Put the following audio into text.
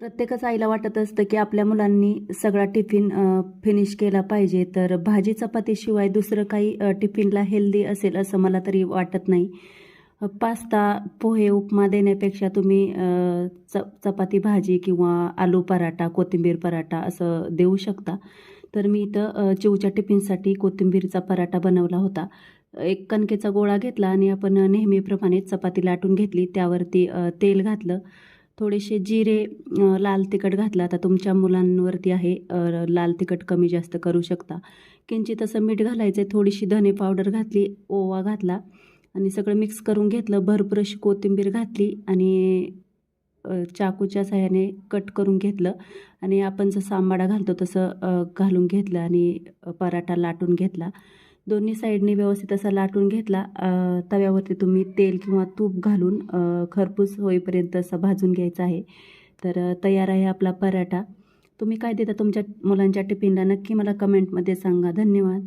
प्रत्येकच आईला वाटत असतं की आपल्या मुलांनी सगळा टिफिन फिनिश केला पाहिजे. तर भाजी चपातीशिवाय दुसरं काही टिफिनला हेल्दी असेल असं मला तरी वाटत नाही. पास्ता, पोहे, उपमा देण्यापेक्षा तुम्ही चपाती भाजी किंवा आलू पराठा, कोथिंबीर पराठा असं देऊ शकता. तर मी इथं चिऊच्या टिफिनसाठी कोथिंबीरचा पराठा बनवला होता. एक कणकेचा गोळा घेतला आणि आपण नेहमीप्रमाणे चपाती लाटून घेतली. त्यावरती तेल घातलं. थोडेसे जिरे, लाल तिखट घातलं. आता तुमच्या मुलांवरती आहे, लाल तिखट कमी जास्त करू शकता. किंचित असं मीठ घालायचं आहे. थोडीशी धने पावडर घातली, ओवा घातला आणि सगळं मिक्स करून घेतलं. भरपूर अशी कोथिंबीर घातली आणि चाकूच्या साहाय्याने कट करून घेतलं आणि आपण जसं आंबाडा घालतो तसं घालून घेतलं आणि पराठा लाटून घेतला. दोन्ही साईडनी व्यवस्थित असा लाटून घेतला. तव्यावरती तुम्ही तेल किंवा तूप घालून खरपूस होईपर्यंत असा भाजून घ्यायचा आहे. तर तयार आहे आपला पराठा. तुम्ही काय देता तुमच्या मुलांच्या टिफिनला नक्की मला कमेंटमध्ये सांगा. धन्यवाद.